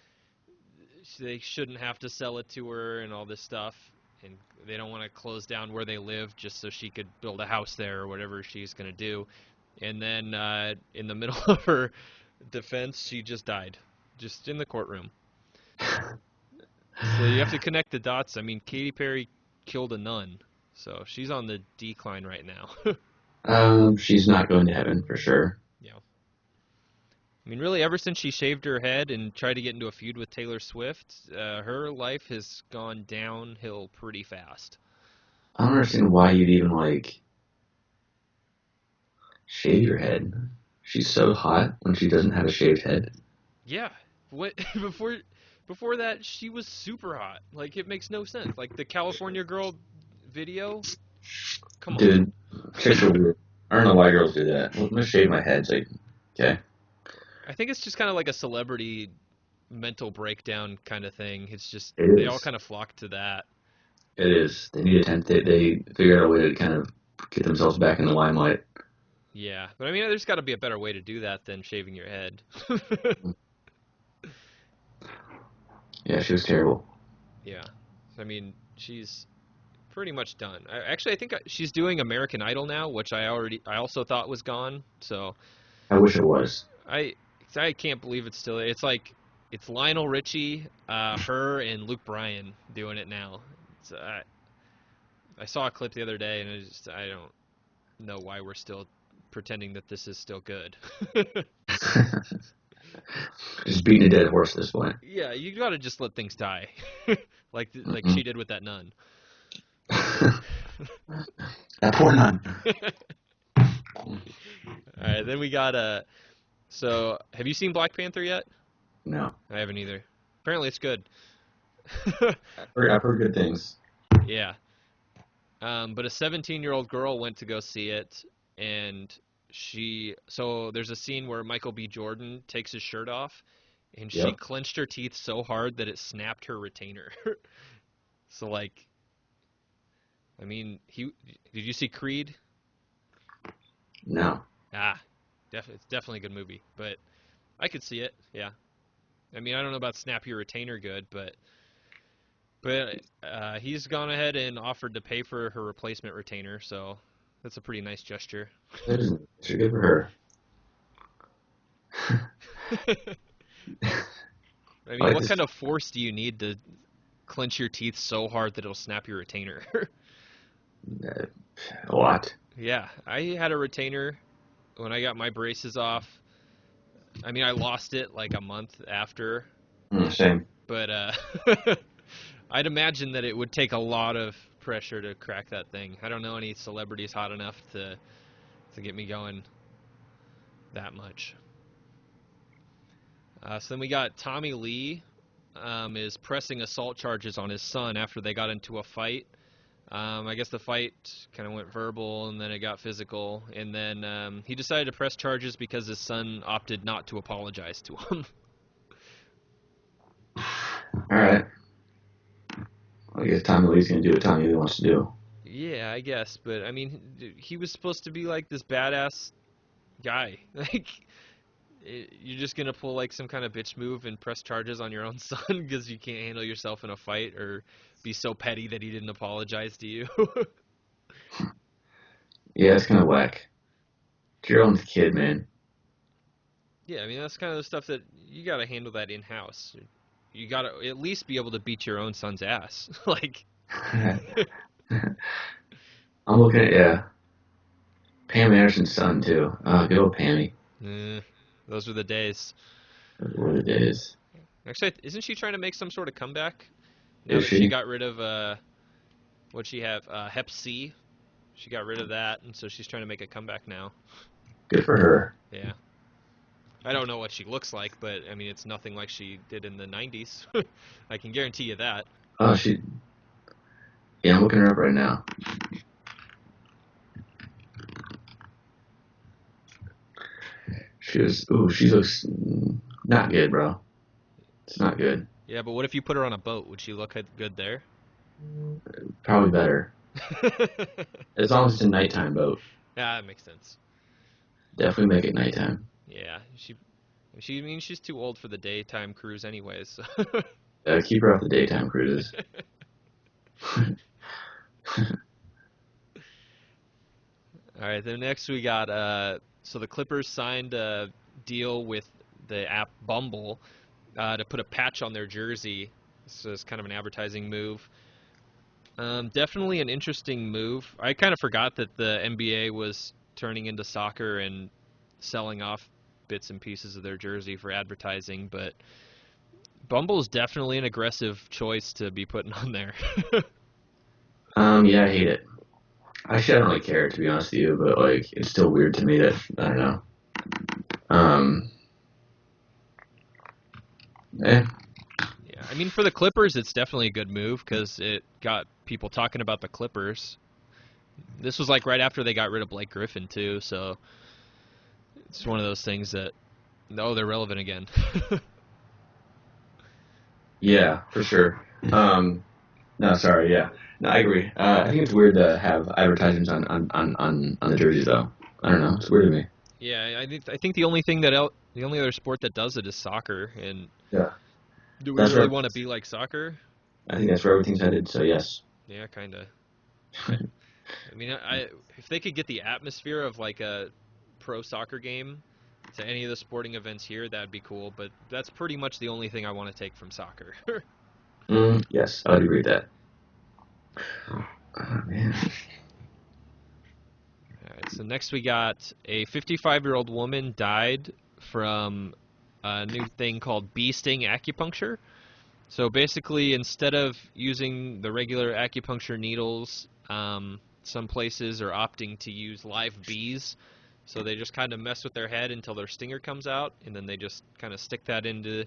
they shouldn't have to sell it to her and all this stuff, and they don't want to close down where they live just so she could build a house there or whatever she's going to do. And then in the middle of her defense, she just died, just in the courtroom. So you have to connect the dots. I mean, Katy Perry killed a nun, so she's on the decline right now. She's not going to heaven for sure. Yeah. I mean, really, ever since she shaved her head and tried to get into a feud with Taylor Swift, her life has gone downhill pretty fast. I don't understand why you'd even like shave your head. She's so hot when she doesn't have a shaved head. Yeah. What before that, she was super hot. Like, it makes no sense. Like the California Girl video. Come on. Dude, chicks are weird. I don't know why girls do that. I'm gonna shave my head. It's like, okay. I think it's just kind of like a celebrity mental breakdown kind of thing. It's just It they is. all kind of flock to that. It is. They need attention. They figure out a way to kind of get themselves back in the limelight. Yeah, but I mean, there's got to be a better way to do that than shaving your head. Yeah, she was terrible. Yeah, I mean, she's pretty much done. Actually, I think she's doing American Idol now, which I also thought was gone. So I wish it was. I can't believe it's still. It's like it's Lionel Richie, her, and Luke Bryan doing it now. It's, I saw a clip the other day, and I don't know why we're still pretending that this is still good. Just beating a dead horse at this point. Yeah, you gotta just let things die, like Mm-mm. she did with that nun. That poor nun. All right, then we got So, have you seen Black Panther yet? No. I haven't either. Apparently, it's good. I've heard good things. Yeah. But a 17-year-old girl went to go see it, and so there's a scene where Michael B. Jordan takes his shirt off, and she Yep. clenched her teeth so hard that it snapped her retainer. So, like, I mean, did you see Creed? No. It's definitely a good movie, but I could see it. Yeah. I mean, I don't know about snap your retainer good, but he's gone ahead and offered to pay for her replacement retainer, so that's a pretty nice gesture. That isn't good for her. I mean, what kind of force do you need to clench your teeth so hard that it'll snap your retainer? A lot. Yeah, I had a retainer when I got my braces off. I mean, I lost it like a month after, Same. but I'd imagine that it would take a lot of pressure to crack that thing. I don't know any celebrities hot enough to get me going that much. So then we got Tommy Lee is pressing assault charges on his son after they got into a fight. I guess the fight kind of went verbal, and then it got physical, and then he decided to press charges because his son opted not to apologize to him. All right. I guess Tommy Lee's going to do what Tommy Lee wants to do. Yeah, I guess, but I mean, he was supposed to be like this badass guy. Like, you're just gonna pull like some kind of bitch move and press charges on your own son because you can't handle yourself in a fight, or be so petty that he didn't apologize to you. Yeah, it's kind of whack. It's your own kid, man. Yeah, I mean, that's kind of the stuff that you gotta handle that in-house. You gotta at least be able to beat your own son's ass. Like, I'm looking at, yeah. Pam Anderson's son, too. Good old Pammy. those were the days. Those were the days. Actually, isn't she trying to make some sort of comeback now Is that she? she got rid of what'd she have? Hep C. She got rid of that, and so she's trying to make a comeback now. Good for her. Yeah. I don't know what she looks like, but I mean, it's nothing like she did in the 90s. I can guarantee you that. Oh, yeah, I'm looking her up right now. She looks not good, bro. It's not good. Yeah, but what if you put her on a boat? Would she look good there? Probably better. As long as it's a nighttime boat. Yeah, that makes sense. Definitely make it nighttime. Yeah, I mean, she's too old for the daytime cruise anyways. Keep her off the daytime cruises. All right, then next we got so the Clippers signed a deal with the app Bumble to put a patch on their jersey. So it's kind of an advertising move. Definitely an interesting move. I kind of forgot that the NBA was turning into soccer and selling off bits and pieces of their jersey for advertising, but Bumble's definitely an aggressive choice to be putting on there. Yeah, I hate it. I don't really care, to be honest with you, but like, it's still weird to me that, I don't know. Yeah, I mean, for the Clippers, it's definitely a good move because it got people talking about the Clippers. This was like right after they got rid of Blake Griffin too, so it's one of those things that, oh, they're relevant again. Yeah, for sure. No, sorry, yeah. No, I agree. I think it's weird to have advertisements on the jerseys, though. I don't know. It's weird to me. Yeah, I think the only thing the only other sport that does it is soccer, and Yeah. do we That's really right. want to be like soccer? I think that's where everything's headed, so yes. Yeah, kind of. I mean, if they could get the atmosphere of like a pro soccer game to any of the sporting events here, that'd be cool. But that's pretty much the only thing I want to take from soccer. Yes, I would agree with that. Oh, man. All right, so next we got a 55-year-old woman died from a new thing called Sting Acupuncture. So basically, instead of using the regular acupuncture needles, some places are opting to use live bees. So they just kind of mess with their head until their stinger comes out, and then they just kind of stick that into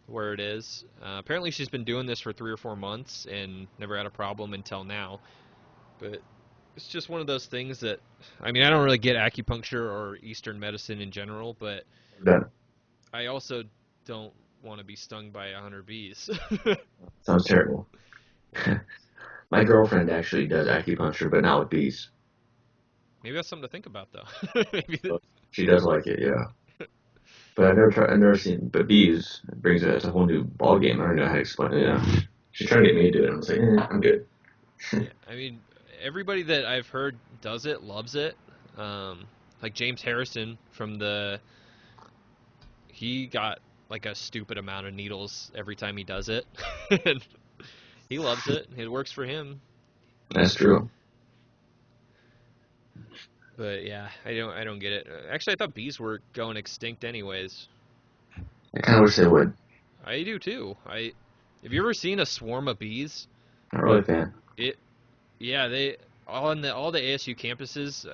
where it is. Apparently, she's been doing this for 3 or 4 months and never had a problem until now. But it's just one of those things that, I mean, I don't really get acupuncture or Eastern medicine in general, but Done. I also don't want to be stung by 100 bees. Sounds terrible. My girlfriend actually does acupuncture, but not with bees. Maybe that's something to think about, though. Maybe She does like it, yeah. But I've never seen, but bees brings it, it's a whole new ball game. I don't know how to explain it. Yeah. She's trying to get me to do it. I'm like, I'm good. yeah, I mean, everybody that I've heard does it, loves it. Like James Harrison he got like a stupid amount of needles every time he does it. And he loves it. It works for him. That's true. But yeah, I don't get it. Actually, I thought bees were going extinct anyways. I kind of wish they would. I do too. Have you ever seen a swarm of bees? Not really a fan. Yeah, they on all the ASU campuses.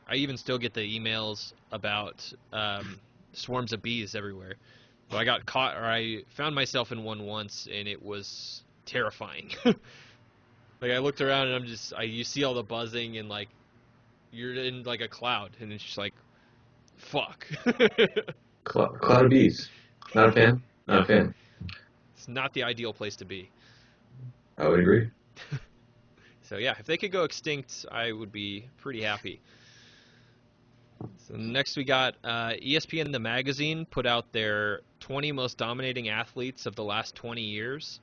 I even still get the emails about swarms of bees everywhere. But I got caught, or I found myself in one once, and it was terrifying. Like I looked around, and you see all the buzzing, and like you're in like a cloud, and it's just like, fuck. Cloud of bees. Not a fan. Not a fan. It's not the ideal place to be. I would agree. So yeah, if they could go extinct, I would be pretty happy. So next we got ESPN the magazine put out their 20 most dominating athletes of the last 20 years.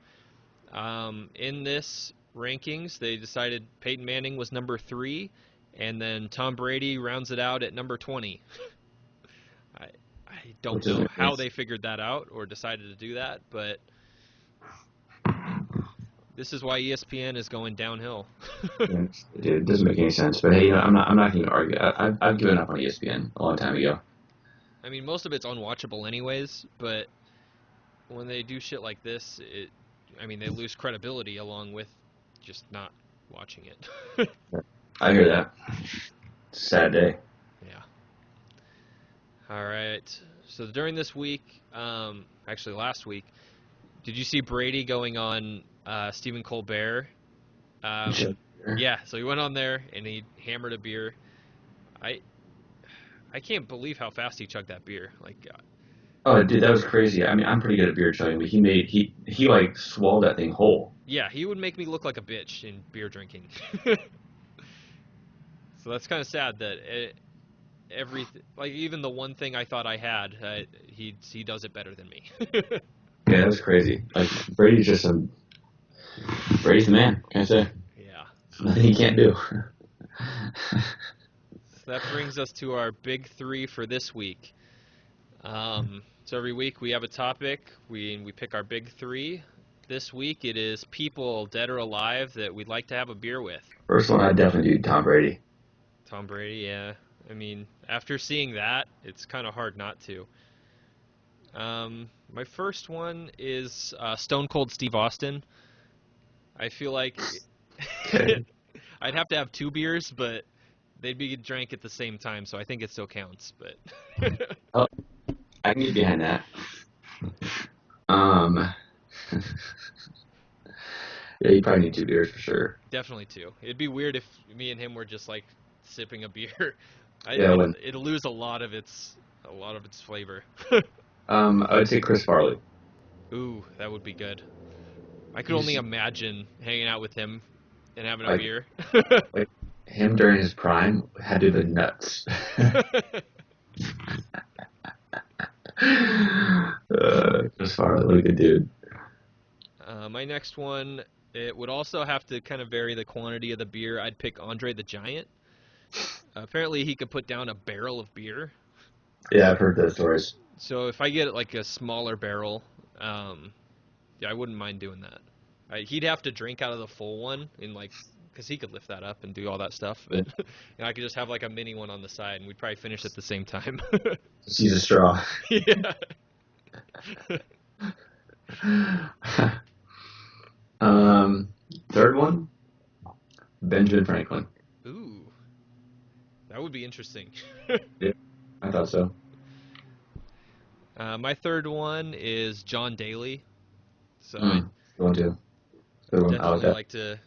In this rankings, they decided Peyton Manning was number 3, and then Tom Brady rounds it out at number 20. I don't know how they figured that out or decided to do that, but this is why ESPN is going downhill. It doesn't make any sense. But hey, I'm not going to argue. I've given up on ESPN a long time ago. I mean, most of it's unwatchable anyways, but when they do shit like this, they lose credibility along with just not watching it. I hear that. It's a sad day. Yeah. All right. So during this week, actually last week, did you see Brady going on Stephen Colbert? Yeah, so he went on there and he hammered a beer. I can't believe how fast he chugged that beer. Like, oh, dude, that was crazy. I mean, I'm pretty good at beer chugging, but he like swallowed that thing whole. yeah, he would make me look like a bitch in beer drinking. So that's kind of sad that even the one thing I thought I had, he does it better than me. Yeah, that was crazy. Like Brady's the man. Can I say? Yeah. Nothing he can't do. So that brings us to our big 3 for this week. So every week we have a topic. We pick our big 3. This week it is people, dead or alive, that we'd like to have a beer with. First one, I'd definitely do Tom Brady. Tom Brady, yeah. I mean, after seeing that, it's kind of hard not to. My first one is Stone Cold Steve Austin. I feel like I'd have to have 2 beers, but they'd be drank at the same time, so I think it still counts. But Oh, I can get behind that. Yeah, you probably need 2 beers for sure. definitely 2. It'd be weird if me and him were just like sipping a beer. It'll lose a lot of its flavor. I would say Chris Farley. Ooh, that would be good. I could only imagine hanging out with him and having a Like- beer. Like him during his prime had to have been nuts. Chris Farley, what a good dude. My next one, it would also have to kind of vary the quantity of the beer. I'd pick Andre the Giant. Apparently, he could put down a barrel of beer. Yeah, I've heard those stories. So if I get like a smaller barrel, yeah, I wouldn't mind doing that. He'd have to drink out of the full one, because he could lift that up and do all that stuff. But I could just have like a mini one on the side, and we'd probably finish at the same time. Just use a straw. Yeah. Third one, Benjamin Franklin. Ooh, that would be interesting. Yeah, I thought so. My third one is John Daly. So I Good one too. Good one. I like definitely that. like to.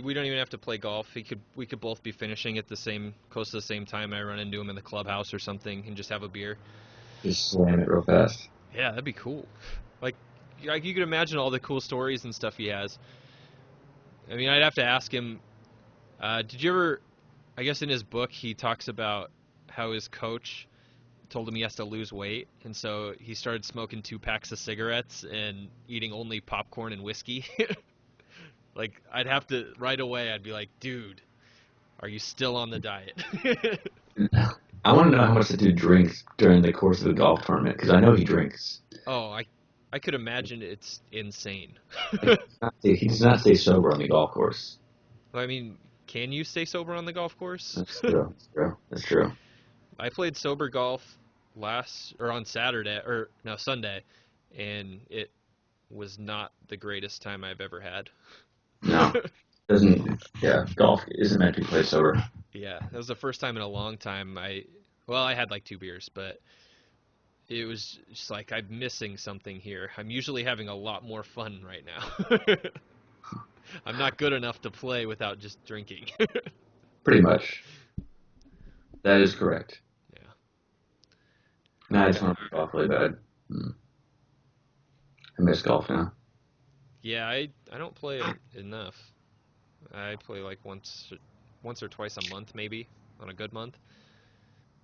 We don't even have to play golf. We could both be finishing at close to the same time. I run into him in the clubhouse or something and just have a beer. Just slam it real fast. Yeah, that'd be cool. Like, you could imagine all the cool stories and stuff he has. I mean, I'd have to ask him. Did you ever? I guess in his book he talks about how his coach told him he has to lose weight, and so he started smoking 2 packs of cigarettes and eating only popcorn and whiskey. Like, I'd have to right away. I'd be like, dude, are you still on the diet? I want to know how much the dude drinks during the course of the golf tournament because I know he drinks. Oh, I could imagine it's insane. He does not stay sober on the golf course. I mean, can you stay sober on the golf course? That's true. That's true. That's true. I played sober golf on Saturday, or no, Sunday, and it was not the greatest time I've ever had. No, doesn't. Yeah, golf isn't meant to be played sober. Yeah, that was the first time in a long time I had like 2 beers, but it was just like I'm missing something here. I'm usually having a lot more fun right now. I'm not good enough to play without just drinking. Pretty much. That is correct. Yeah. No, I just want to play golf really bad. I miss golf now. Yeah, I don't play it enough. I play like once or twice a month maybe on a good month.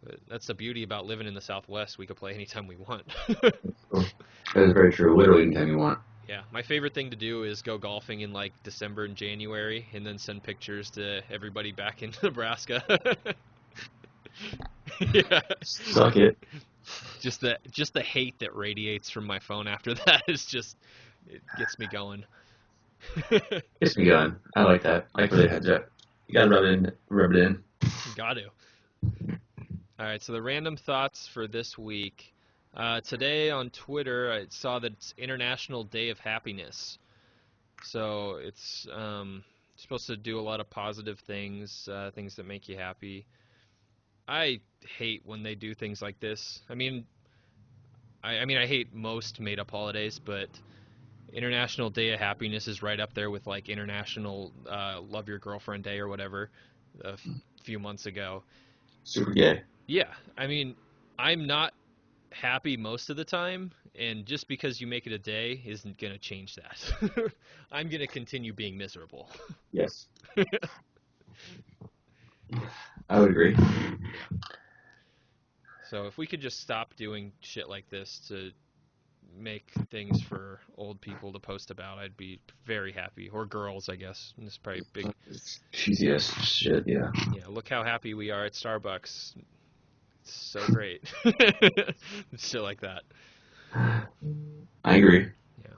But that's the beauty about living in the Southwest. We could play anytime we want. That is very true. Literally anytime you want. Yeah, my favorite thing to do is go golfing in like December and January and then send pictures to everybody back in Nebraska. Yeah. Suck it. Just the hate that radiates from my phone after that is just it gets me going. Gets me going. I like that. I like where they heads up. You gotta rub it in. Got to. All right, so the random thoughts for this week. Today on Twitter, I saw that it's International Day of Happiness. So it's supposed to do a lot of positive things, things that make you happy. I hate when they do things like this. I mean, I hate most made-up holidays, but International Day of Happiness is right up there with like International Love Your Girlfriend Day or whatever a few months ago. Super gay. Yeah, I mean, I'm not happy most of the time, and just because you make it a day isn't going to change that. I'm going to continue being miserable. Yes. I would agree. So if we could just stop doing shit like this to make things for old people to post about, I'd be very happy. Or girls, I guess. And it's probably big. Cheesy ass shit, yeah. Yeah, look how happy we are at Starbucks. It's so great. Shit like that. I agree. Yeah.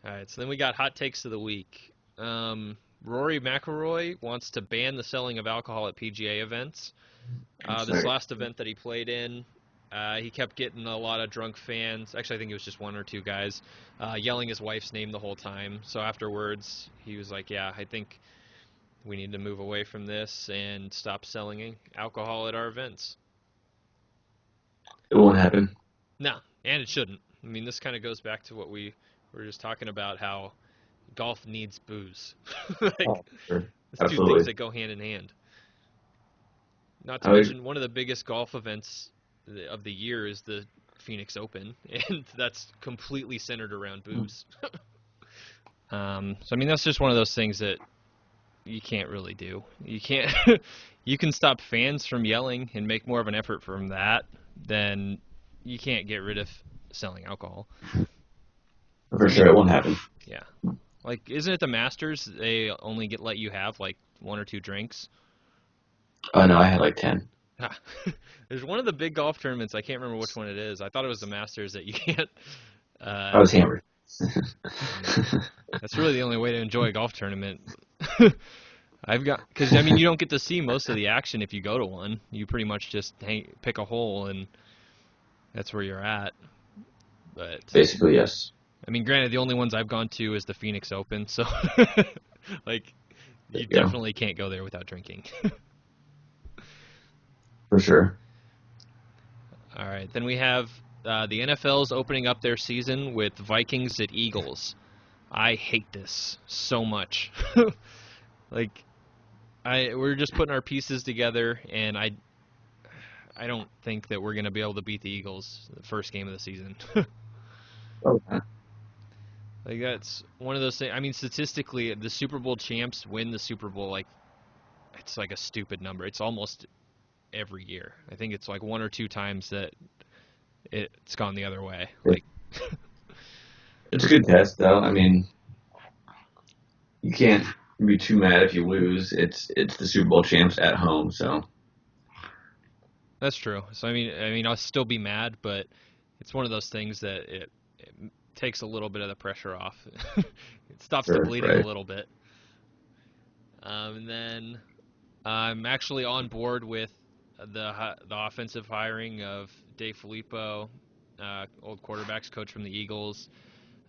All right, so then we got hot takes of the week. Rory McIlroy wants to ban the selling of alcohol at PGA events. This last event that he played in, he kept getting a lot of drunk fans. Actually, I think it was just one or two guys yelling his wife's name the whole time. So afterwards, he was like, yeah, I think we need to move away from this and stop selling alcohol at our events. It won't happen. No, and it shouldn't. I mean, this kind of goes back to what we were just talking about, how golf needs booze. Like, Sure. it's two Absolutely. things that go hand in hand. Not to mention, one of the biggest golf events of the year is the Phoenix Open, and that's completely centered around booze. So, I mean, that's just one of those things that you can't really do. You can't. You can stop fans from yelling and make more of an effort from that, then you can't get rid of selling alcohol. For sure, it won't happen. Yeah. Like, isn't it the Masters? They only let you have like 1 or 2 drinks. Oh no, I had like 10. There's one of the big golf tournaments. I can't remember which one it is. I thought it was the Masters that you can't. I was hammered. That's really the only way to enjoy a golf tournament. Because I mean, you don't get to see most of the action if you go to one. You pretty much just pick a hole and that's where you're at. But Basically, yes. I mean, granted, the only ones I've gone to is the Phoenix Open, so like you Yeah, definitely can't go there without drinking. for sure. All right, then we have the NFL's opening up their season with Vikings at Eagles. I hate this so much. Like, we're just putting our pieces together, and I don't think that we're gonna be able to beat the Eagles the first game of the season. Okay. Like, that's one of those things. I mean, statistically, the Super Bowl champs win the Super Bowl. Like, it's like a stupid number. It's almost every year. I think it's like one or two times that it's gone the other way. Like, It's a good test, though. I mean, you can't be too mad if you lose. It's the Super Bowl champs at home, so that's true. So I mean, I'll still be mad, but it's one of those things that it takes a little bit of the pressure off. It stops the sure, bleeding a right. little bit. And then I'm actually on board with the offensive hiring of Dave Filippo, old quarterbacks coach from the Eagles.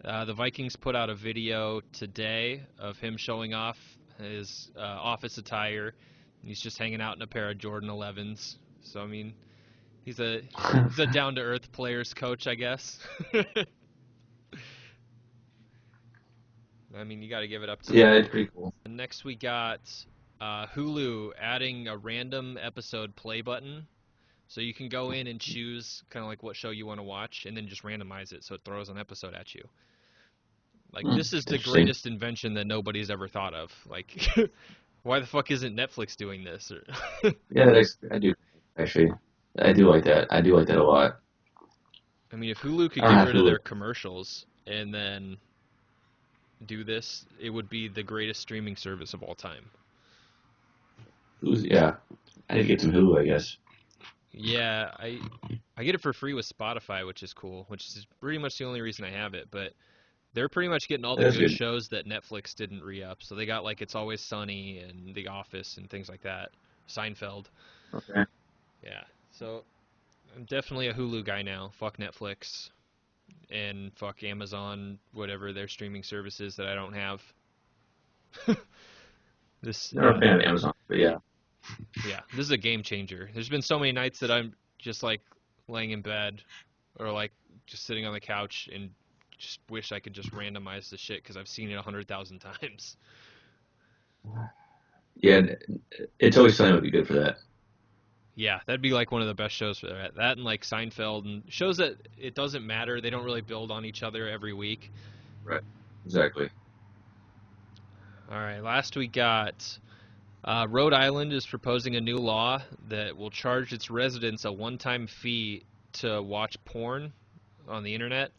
The Vikings put out a video today of him showing off his office attire. He's just hanging out in a pair of Jordan 11s. So I mean, he's a down-to-earth players coach, I guess. I mean, you got to give it up to Yeah, him. it's pretty cool. And next we got Hulu adding a random episode play button. So you can go in and choose kind of like what show you want to watch and then just randomize it so it throws an episode at you. Like, this is the Interesting. greatest invention that nobody's ever thought of. Like, why the fuck isn't Netflix doing this? Yeah, I do actually. I do like that. I do like that a lot. I mean, if Hulu could I don't get have rid of Hulu. their commercials and then do this, it would be the greatest streaming service of all time. Yeah, I need to get some Hulu, I guess. Yeah, I get it for free with Spotify, which is cool, which is pretty much the only reason I have it, but they're pretty much getting all the That's good good. shows that Netflix didn't re-up. So they got like It's Always Sunny and The Office and things like that. Seinfeld. Okay. Yeah. So I'm definitely a Hulu guy now. Fuck Netflix and fuck Amazon, whatever their streaming services that I don't have. This Never a fan of Amazon, but yeah. Yeah, this is a game changer. There's been so many nights that I'm just like laying in bed or like just sitting on the couch and just wish I could just randomize the shit because I've seen it 100,000 times. Yeah, It's Always Sunny would be good for that. Yeah, that'd be like one of the best shows for that. That and like Seinfeld and shows that it doesn't matter. They don't really build on each other every week. Right. Exactly. All right, last we got Rhode Island is proposing a new law that will charge its residents a one-time fee to watch porn on the internet.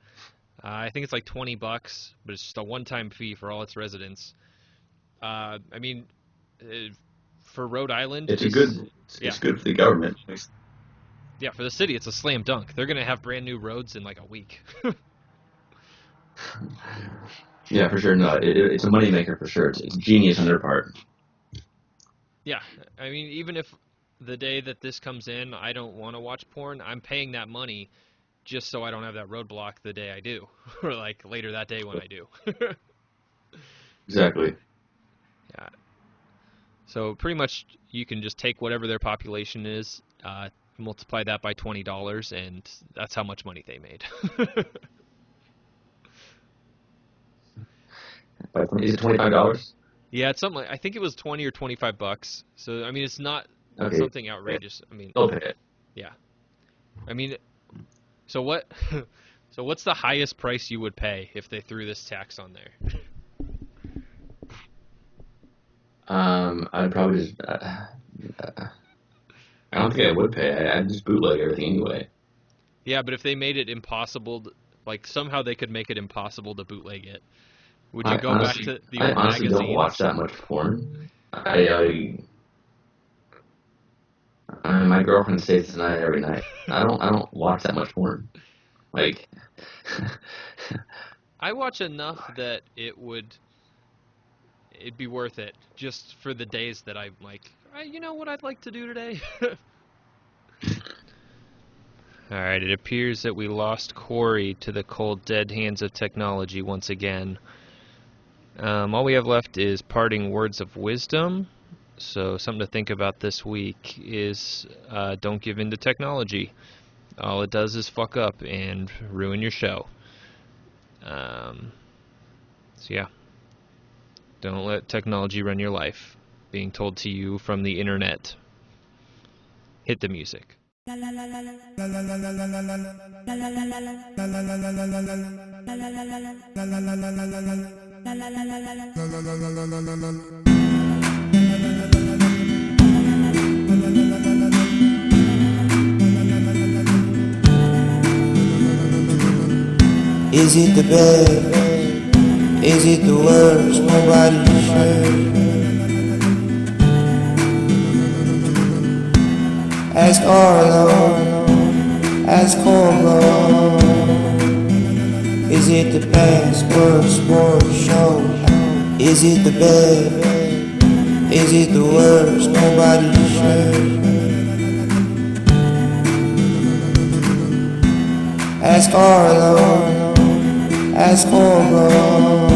I think it's like $20, but it's just a one-time fee for all its residents. I mean, for Rhode Island, It's good for the government. Yeah, for the city, it's a slam dunk. They're gonna have brand new roads in like a week. Yeah, for sure. No, it's a moneymaker for sure. It's genius on their part. Yeah, I mean, even if the day that this comes in, I don't want to watch porn, I'm paying that money just so I don't have that roadblock the day I do, or like later that day when I do. Exactly. Yeah. So pretty much you can just take whatever their population is, multiply that by $20, and that's how much money they made. Is it $25? Yeah, it's something like, I think it was 20 or $25. So I mean, it's not Okay. something outrageous. I mean, They'll pay it. yeah. I mean, so what? So what's the highest price you would pay if they threw this tax on there? I'd probably just. I don't think I would pay. I'd just bootleg everything anyway. Yeah, but if they made it impossible, like somehow they could make it impossible to bootleg it, would you go Honestly, back to the I old honestly magazines? don't watch that much porn. My girlfriend stays tonight every night. I don't watch that much porn. Like, I watch enough that it'd be worth it just for the days that I'm like, you know what I'd like to do today? Alright, it appears that we lost Cory to the cold, dead hands of technology once again. All we have left is parting words of wisdom. So something to think about this week is don't give in to technology. All it does is fuck up and ruin your show. So yeah, don't let technology run your life. Being told to you from the internet. Hit the music. Is it the best? Is it the worst? Nobody's sure. Ask Arlo, ask Arlo. Is it the best, worst sports show? Is it the best? Is it the worst? Nobody's sure. Ask Arlo, ask Arlo.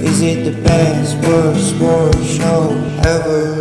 Is it the best, worst sports show ever?